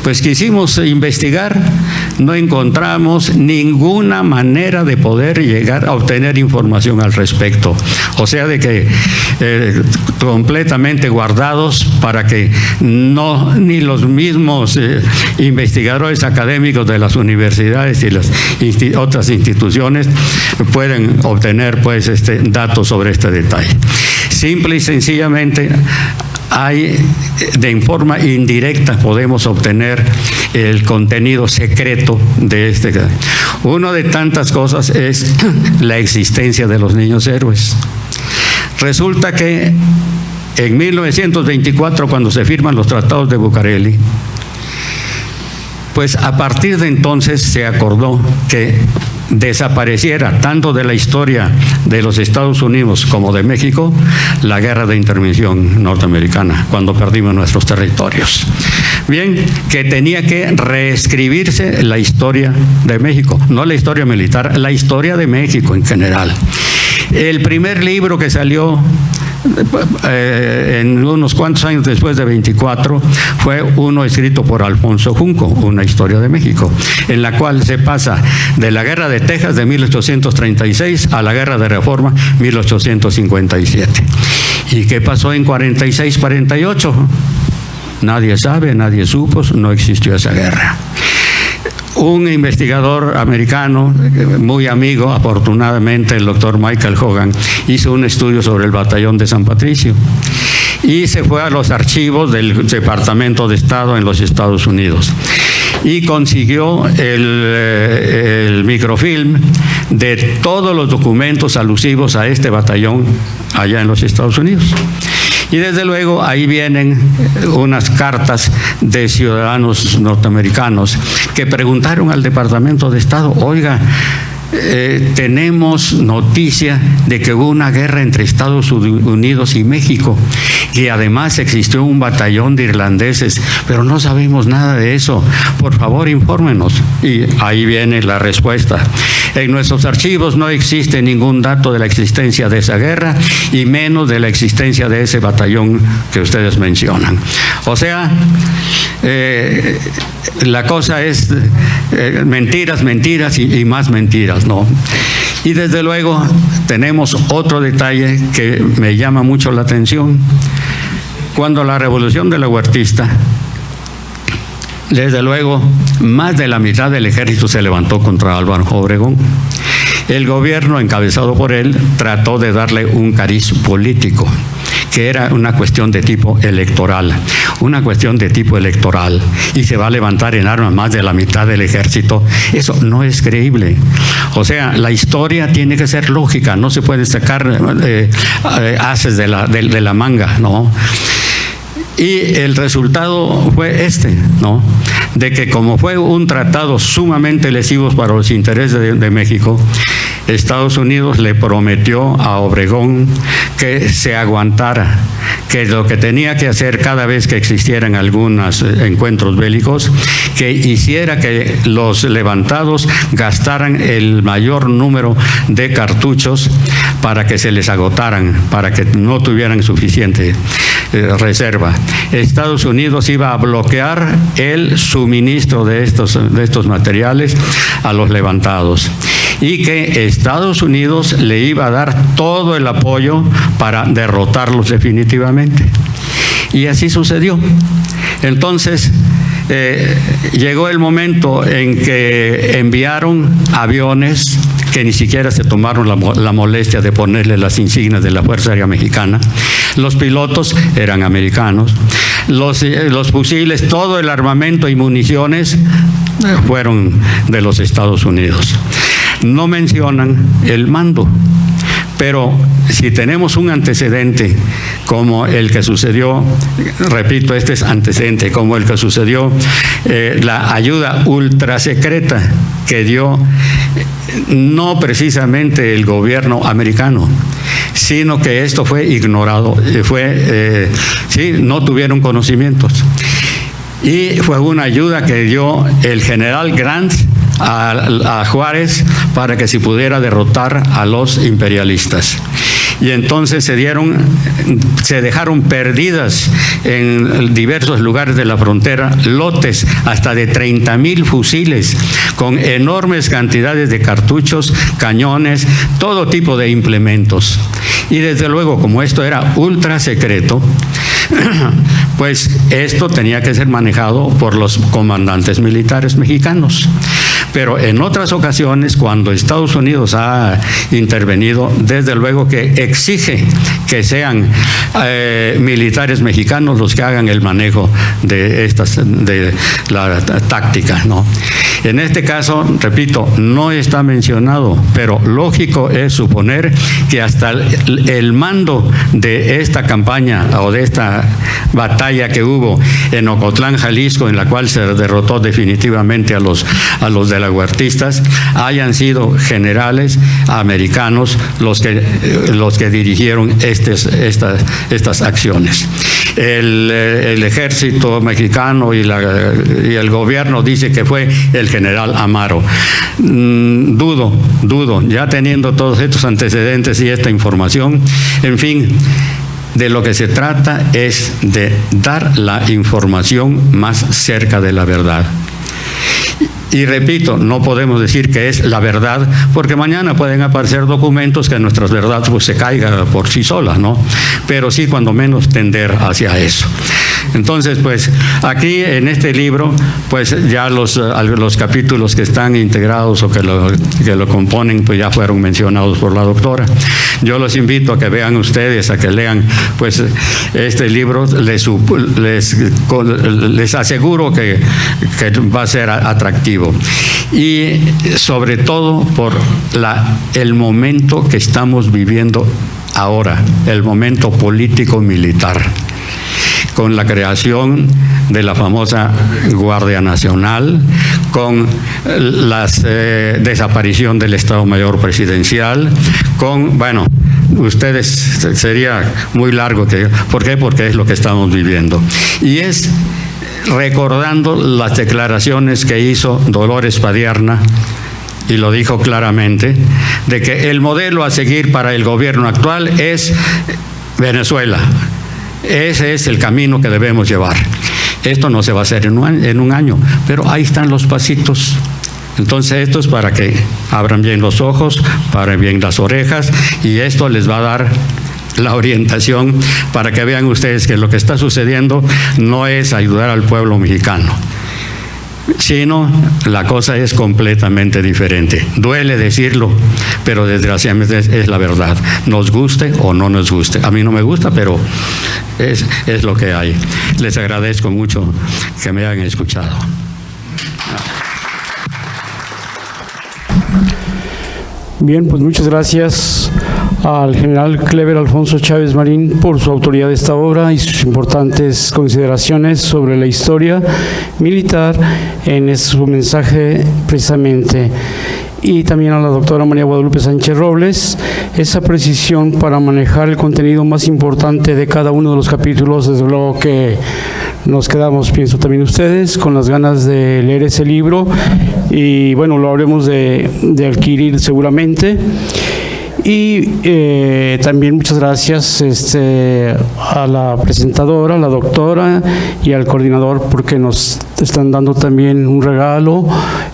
pues quisimos investigar, no encontramos ninguna manera de poder llegar a obtener información al respecto. O sea, de que completamente guardados para que ni los mismos investigadores académicos de las universidades y las otras instituciones pueden obtener pues datos sobre este detalle. Simple y sencillamente de forma indirecta podemos obtener el contenido secreto de este. Una de tantas cosas es la existencia de los niños héroes. Resulta que en 1924, cuando se firman los tratados de Bucareli, pues a partir de entonces se acordó que desapareciera tanto de la historia de los Estados Unidos como de México la guerra de intervención norteamericana, cuando perdimos nuestros territorios. Bien, que tenía que reescribirse la historia de México, no la historia militar, la historia de México en general. El primer libro que salió en unos cuantos años después de 24 fue uno escrito por Alfonso Junco, Una historia de México, en la cual se pasa de la guerra de Texas de 1836 a la guerra de Reforma 1857. ¿Y qué pasó en 46-48? Nadie sabe, nadie supo, no existió esa guerra. Un investigador americano, muy amigo, afortunadamente, el doctor Michael Hogan, hizo un estudio sobre el batallón de San Patricio y se fue a los archivos del Departamento de Estado en los Estados Unidos y consiguió el microfilm de todos los documentos alusivos a este batallón allá en los Estados Unidos. Y desde luego ahí vienen unas cartas de ciudadanos norteamericanos que preguntaron al Departamento de Estado: oiga, tenemos noticia de que hubo una guerra entre Estados Unidos y México y además existió un batallón de irlandeses, pero no sabemos nada de eso. Por favor, infórmenos. Y ahí viene la respuesta: en nuestros archivos no existe ningún dato de la existencia de esa guerra y menos de la existencia de ese batallón que ustedes mencionan. O sea, la cosa es mentiras, mentiras y más mentiras, ¿no? Y desde luego tenemos otro detalle que me llama mucho la atención. Cuando la revolución de la Huertista, desde luego, más de la mitad del ejército se levantó contra Álvaro Obregón. El gobierno, encabezado por él, trató de darle un cariz político, que era una cuestión de tipo electoral, y se va a levantar en armas más de la mitad del ejército. Eso no es creíble. O sea, la historia tiene que ser lógica, no se puede sacar haces de la manga, ¿no? Y el resultado fue ¿no? De que como fue un tratado sumamente lesivo para los intereses de México, Estados Unidos le prometió a Obregón que se aguantara, que lo que tenía que hacer cada vez que existieran algunos encuentros bélicos, que hiciera que los levantados gastaran el mayor número de cartuchos para que se les agotaran, para que no tuvieran suficiente reserva. Estados Unidos iba a bloquear el suministro de estos materiales a los levantados y que Estados Unidos le iba a dar todo el apoyo para derrotarlos definitivamente. Y así sucedió. Entonces, llegó el momento en que enviaron aviones que ni siquiera se tomaron la molestia de ponerle las insignias de la Fuerza Aérea Mexicana. Los pilotos eran americanos. Los fusiles, todo el armamento y municiones fueron de los Estados Unidos. No mencionan el mando. Pero si tenemos un antecedente como el que sucedió, repito, este es antecedente, como el que sucedió, la ayuda ultrasecreta que dio no precisamente el gobierno americano, sino que esto fue ignorado, no tuvieron conocimientos. Y fue una ayuda que dio el general Grant a Juárez para que se pudiera derrotar a los imperialistas. Y entonces se dejaron perdidas en diversos lugares de la frontera lotes hasta de 30,000 fusiles con enormes cantidades de cartuchos, cañones, todo tipo de implementos. Y desde luego, como esto era ultra secreto, pues esto tenía que ser manejado por los comandantes militares mexicanos. Pero en otras ocasiones, cuando Estados Unidos ha intervenido, desde luego que exige que sean militares mexicanos los que hagan el manejo de la táctica, ¿no? En este caso, repito, no está mencionado, pero lógico es suponer que hasta el mando de esta campaña o de esta batalla que hubo en Ocotlán, Jalisco, en la cual se derrotó definitivamente a los delahuertistas, hayan sido generales americanos los que dirigieron estas acciones. El ejército mexicano y el gobierno dice que fue el general Amaro. Dudo, ya teniendo todos estos antecedentes y esta información, en fin, de lo que se trata es de dar la información más cerca de la verdad. Y repito, no podemos decir que es la verdad, porque mañana pueden aparecer documentos que nuestra verdad pues se caiga por sí sola, ¿no? Pero sí, cuando menos, tender hacia eso. Entonces, pues, aquí en este libro, pues ya los capítulos que están integrados o que lo componen, pues ya fueron mencionados por la doctora. Yo los invito a que vean ustedes, a que lean, pues, este libro. Les aseguro que va a ser atractivo. Y sobre todo por el momento que estamos viviendo ahora, el momento político-militar, con la creación de la famosa Guardia Nacional, con la desaparición del Estado Mayor Presidencial, bueno, ustedes sería muy largo. ¿Por qué? Porque es lo que estamos viviendo. Y es recordando las declaraciones que hizo Dolores Padierna, y lo dijo claramente, de que el modelo a seguir para el gobierno actual es Venezuela. Ese es el camino que debemos llevar. Esto no se va a hacer en un año, pero ahí están los pasitos. Entonces esto es para que abran bien los ojos, paren bien las orejas, y esto les va a dar la orientación para que vean ustedes que lo que está sucediendo no es ayudar al pueblo mexicano, sino la cosa es completamente diferente. Duele decirlo, pero desgraciadamente es la verdad, nos guste o no nos guste. A mí no me gusta, pero es lo que hay. Les agradezco mucho que me hayan escuchado. Bien, pues muchas gracias al general Clever Alfonso Chávez Marín por su autoría de esta obra y sus importantes consideraciones sobre la historia militar en su mensaje precisamente. Y también a la doctora María Guadalupe Sánchez Robles, esa precisión para manejar el contenido más importante de cada uno de los capítulos. Desde luego que nos quedamos, pienso también ustedes, con las ganas de leer ese libro, y bueno, lo habremos de adquirir seguramente. Y también muchas gracias a la presentadora, a la doctora y al coordinador, porque nos están dando también un regalo,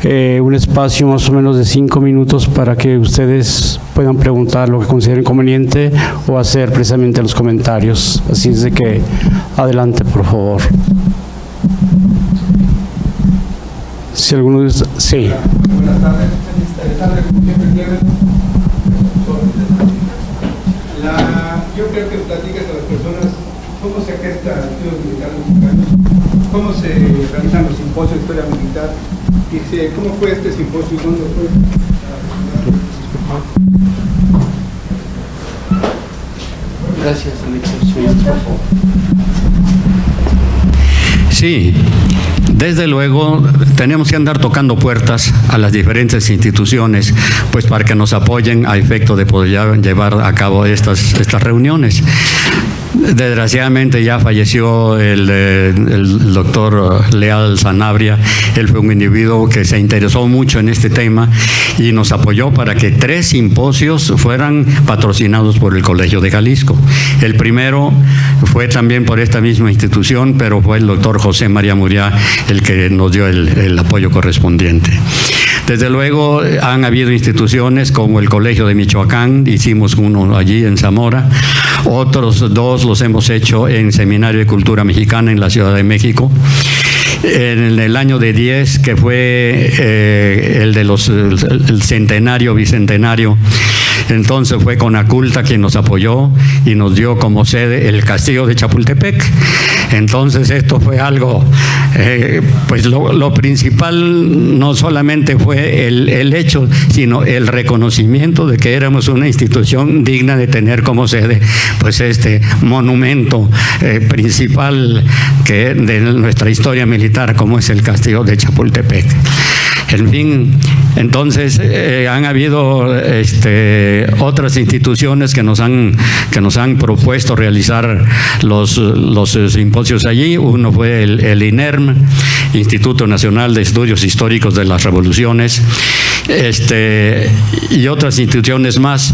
un espacio más o menos de 5 minutos para que ustedes puedan preguntar lo que consideren conveniente o hacer precisamente los comentarios. Así es de que adelante, por favor. Si alguno de ustedes... Sí. Buenas tardes. Alejandra, como siempre, Clemente. Yo creo que platicas a las personas cómo se gesta estudios militares mexicanos, cómo se realizan los simposios de historia militar, y cómo fue este simposio y dónde fue. Gracias, Alexis. Sí, desde luego tenemos que andar tocando puertas a las diferentes instituciones, pues para que nos apoyen a efecto de poder llevar a cabo estas reuniones. Desgraciadamente ya falleció el doctor Leal Sanabria. Él fue un individuo que se interesó mucho en este tema y nos apoyó para que 3 simposios fueran patrocinados por el Colegio de Jalisco. El primero fue también por esta misma institución, pero fue el doctor José María Muriá el que nos dio el apoyo correspondiente. Desde luego han habido instituciones como el Colegio de Michoacán, hicimos uno allí en Zamora, otros 2 los hemos hecho en Seminario de Cultura Mexicana en la Ciudad de México. En el año de 10, que fue el centenario, bicentenario, entonces fue Conaculta quien nos apoyó y nos dio como sede el Castillo de Chapultepec. Entonces esto fue algo, pues lo principal no solamente fue el hecho, sino el reconocimiento de que éramos una institución digna de tener como sede pues este monumento principal de nuestra historia militar, como es el Castillo de Chapultepec. En fin, entonces han habido otras instituciones que nos han propuesto realizar los simposios allí. Uno fue el INERM, Instituto Nacional de Estudios Históricos de las Revoluciones, y otras instituciones más,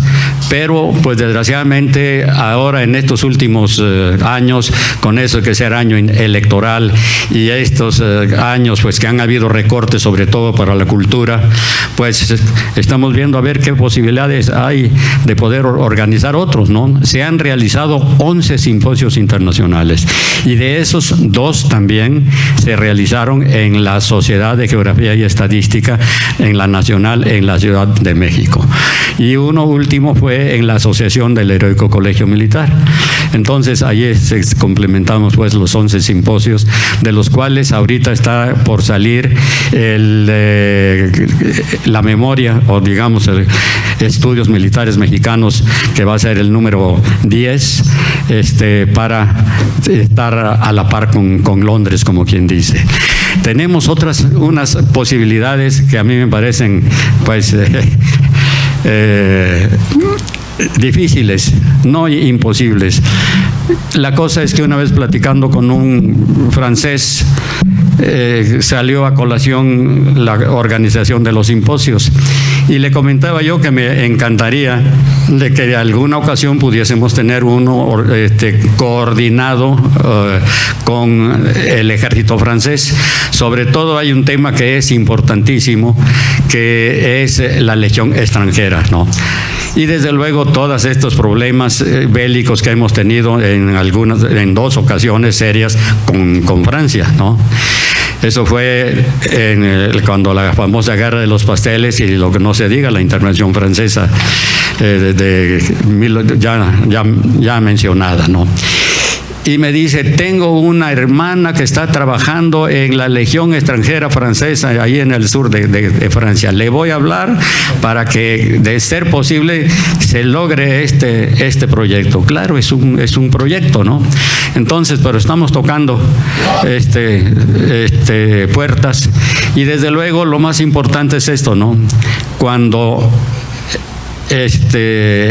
pero pues desgraciadamente ahora en estos últimos años, con eso que será año electoral y estos años pues que han habido recortes sobre todo para la cultura, pues estamos viendo a ver qué posibilidades hay de poder organizar otros, ¿no? Se han realizado 11 simposios internacionales y de esos 2 también se realizaron en la Sociedad de Geografía y Estadística, en la Nacional, en la Ciudad de México. Y uno último fue en la Asociación del Heroico Colegio Militar. Entonces, ahí complementamos pues los 11 simposios, de los cuales ahorita está por salir la memoria, o digamos, Estudios Militares Mexicanos, que va a ser el número 10, para estar a la par con Londres, como quien dice. Tenemos unas posibilidades que a mí me parecen pues difíciles, no imposibles. La cosa es que una vez platicando con un francés, salió a colación la organización de los simposios y le comentaba yo que me encantaría de que de alguna ocasión pudiésemos tener uno coordinado con el ejército francés. Sobre todo hay un tema que es importantísimo, que es la legión extranjera, ¿no? Y desde luego todos estos problemas bélicos que hemos tenido en 2 ocasiones serias con Francia, ¿no? Eso fue cuando la famosa Guerra de los Pasteles, y lo que no se diga, la intervención francesa ya mencionada, ¿no? Y me dice, tengo una hermana que está trabajando en la Legión Extranjera Francesa, ahí en el sur de Francia. Le voy a hablar para que, de ser posible, se logre este proyecto. Claro, es un proyecto, ¿no? Entonces, pero estamos tocando puertas, y desde luego lo más importante es esto, ¿no? Cuando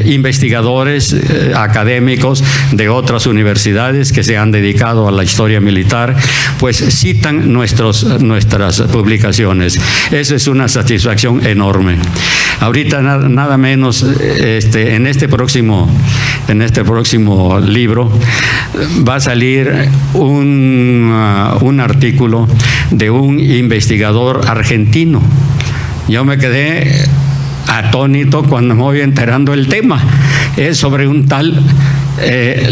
investigadores académicos de otras universidades que se han dedicado a la historia militar, pues citan nuestras publicaciones. Esa es una satisfacción enorme. Ahorita nada menos, en este próximo libro va a salir un artículo de un investigador argentino. Yo me quedé atónito cuando me voy enterando el tema. Es sobre un tal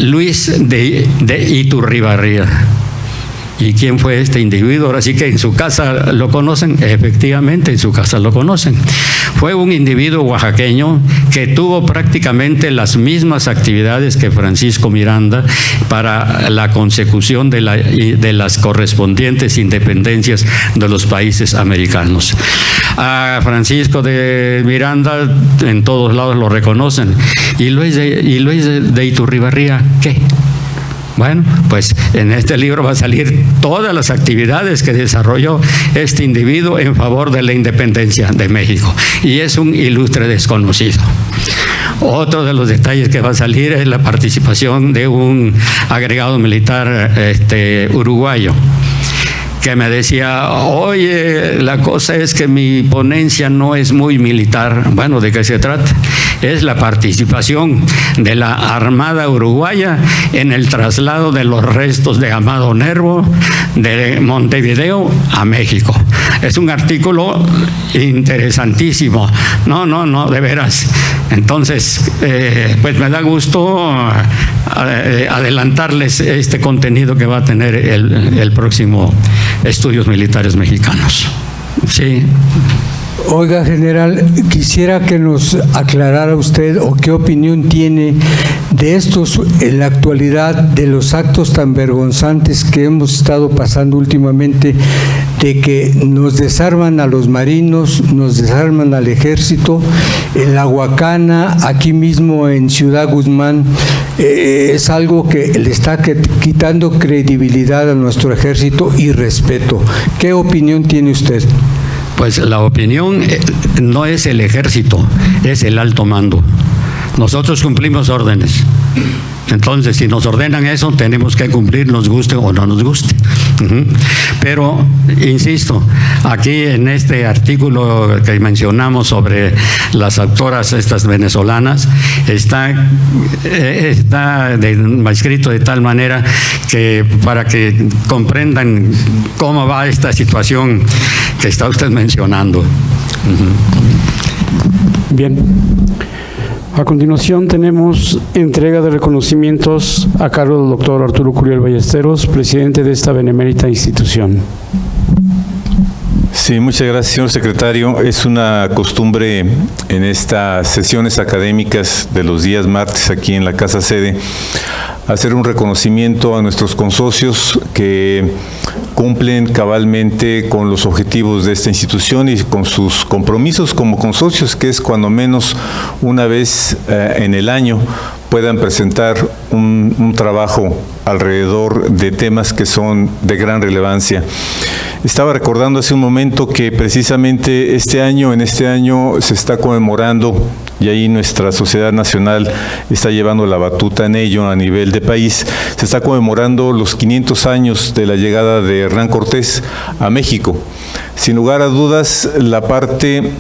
Luis de Iturribarría. ¿Y quién fue este individuo? Ahora sí que en su casa lo conocen. Efectivamente, en su casa lo conocen. Fue un individuo oaxaqueño que tuvo prácticamente las mismas actividades que Francisco Miranda para la consecución de las correspondientes independencias de los países americanos. A Francisco de Miranda en todos lados lo reconocen. ¿Y Luis de Iturribarría qué? Bueno, pues en este libro va a salir todas las actividades que desarrolló este individuo en favor de la independencia de México, y es un ilustre desconocido. Otro de los detalles que va a salir es la participación de un agregado militar uruguayo, que me decía: oye, la cosa es que mi ponencia no es muy militar. Bueno, ¿de qué se trata? Es la participación de la Armada Uruguaya en el traslado de los restos de Amado Nervo de Montevideo a México. Es un artículo interesantísimo. No, de veras. Entonces, pues me da gusto adelantarles este contenido que va a tener el próximo Estudios Militares Mexicanos. Sí. Oiga, general, quisiera que nos aclarara usted o qué opinión tiene de estos en la actualidad, de los actos tan vergonzantes que hemos estado pasando últimamente, de que nos desarman a los marinos, nos desarman al ejército. En La Huacana, aquí mismo en Ciudad Guzmán, es algo que le está quitando credibilidad a nuestro ejército y respeto. ¿Qué opinión tiene usted? Pues la opinión no es el ejército, es el alto mando. Nosotros cumplimos órdenes. Entonces, si nos ordenan eso, tenemos que cumplir, nos guste o no nos guste. Pero, insisto, aquí en este artículo que mencionamos sobre las autoras estas venezolanas, está escrito de tal manera que para que comprendan cómo va esta situación que está usted mencionando. Bien. A continuación tenemos entrega de reconocimientos a cargo del doctor Arturo Curiel Ballesteros, presidente de esta benemérita institución. Sí, muchas gracias, señor secretario. Es una costumbre en estas sesiones académicas de los días martes aquí en la Casa Sede hacer un reconocimiento a nuestros consocios que cumplen cabalmente con los objetivos de esta institución y con sus compromisos como consocios, que es cuando menos una vez en el año puedan presentar un trabajo alrededor de temas que son de gran relevancia. Estaba recordando hace un momento que precisamente en este año se está conmemorando, y ahí nuestra Sociedad Nacional está llevando la batuta en ello a nivel de país, se está conmemorando los 500 años de la llegada de Hernán Cortés a México. Sin lugar a dudas, la parte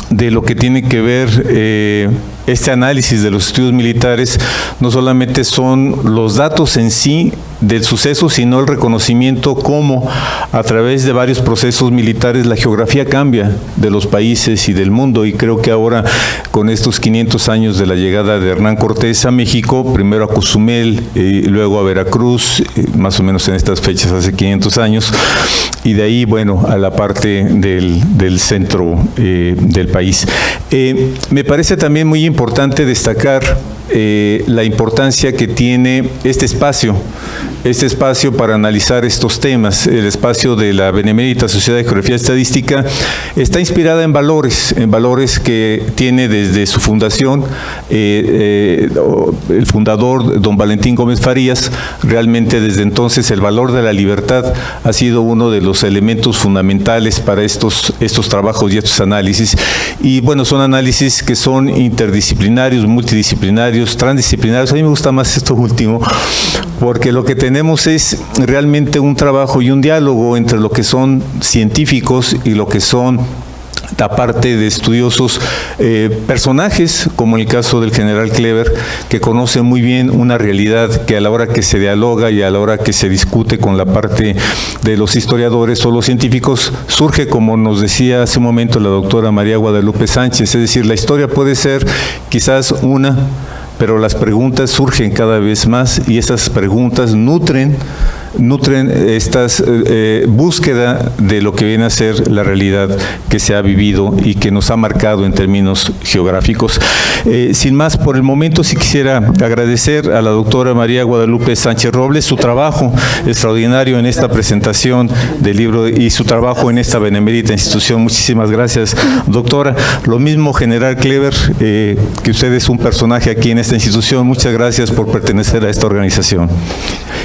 de lo que tiene que ver este análisis de los estudios militares no solamente son los datos en sí del suceso, sino el reconocimiento cómo a través de varios procesos militares la geografía cambia de los países y del mundo, y creo que ahora con estos 500 años de la llegada de Hernán Cortés a México, primero a Cozumel y luego a Veracruz, más o menos en estas fechas hace 500 años, y de ahí, bueno, a la parte del centro del país. Me parece también muy importante destacar la importancia que tiene este espacio para analizar estos temas. El espacio de la Benemérita Sociedad de Geografía Estadística está inspirada en valores que tiene desde su fundación el fundador, don Valentín Gómez Farías. Realmente desde entonces el valor de la libertad ha sido uno de los elementos fundamentales para estos trabajos y estos análisis. Y bueno, son análisis que son interdisciplinarios, multidisciplinarios, transdisciplinarios. A mí me gusta más esto último, porque lo que tenemos es realmente un trabajo y un diálogo entre lo que son científicos y lo que son aparte de estudiosos personajes, como el caso del general Kleber, que conoce muy bien una realidad que a la hora que se dialoga y a la hora que se discute con la parte de los historiadores o los científicos, surge, como nos decía hace un momento la doctora María Guadalupe Sánchez, es decir, la historia puede ser quizás una, pero las preguntas surgen cada vez más y esas preguntas nutren nutren estas búsqueda de lo que viene a ser la realidad que se ha vivido y que nos ha marcado en términos geográficos. Sin más, por el momento sí quisiera agradecer a la doctora María Guadalupe Sánchez Robles su trabajo extraordinario en esta presentación del libro y su trabajo en esta benemérita institución. Muchísimas gracias, doctora. Lo mismo, general Clever, que usted es un personaje aquí en esta institución. Muchas gracias por pertenecer a esta organización.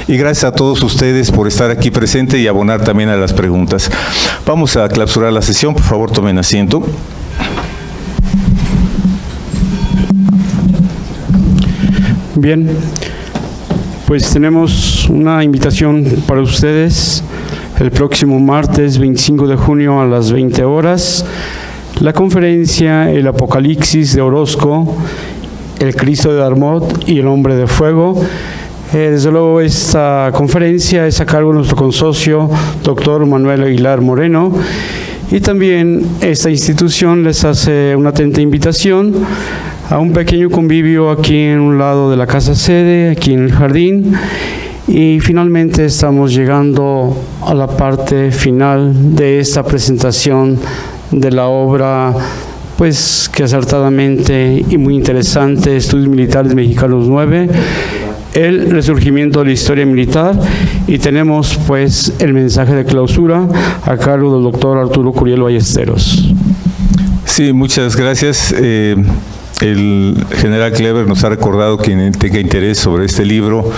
Y gracias a todos ustedes por estar aquí presente y abonar también a las preguntas. Vamos a clausurar la sesión. Por favor, tomen asiento. Bien, pues tenemos una invitación para ustedes el próximo martes 25 de junio a las 20 horas. La conferencia El Apocalipsis de Orozco, el Cristo de Darmot y el Hombre de Fuego. Desde luego esta conferencia es a cargo de nuestro consocio, doctor Manuel Aguilar Moreno, y también esta institución les hace una atenta invitación a un pequeño convivio aquí en un lado de la casa sede, aquí en el jardín. Y finalmente estamos llegando a la parte final de esta presentación de la obra, pues que acertadamente y muy interesante, Estudios Militares Mexicanos 9, el resurgimiento de la historia militar, y tenemos pues el mensaje de clausura a cargo del doctor Arturo Curiel Ballesteros. Sí, muchas gracias. El general Clever nos ha recordado que quien tenga interés sobre este libro,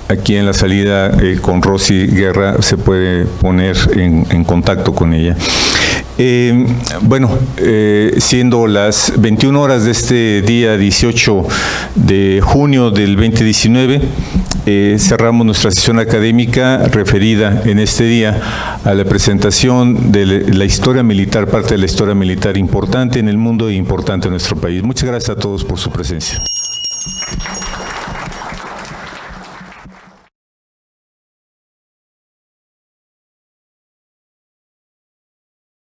aquí en la salida con Rosy Guerra se puede poner en contacto con ella. Siendo las 21 horas de este día 18 de junio del 2019, cerramos nuestra sesión académica referida en este día a la presentación de la historia militar, parte de la historia militar importante en el mundo e importante en nuestro país. Muchas gracias a todos por su presencia.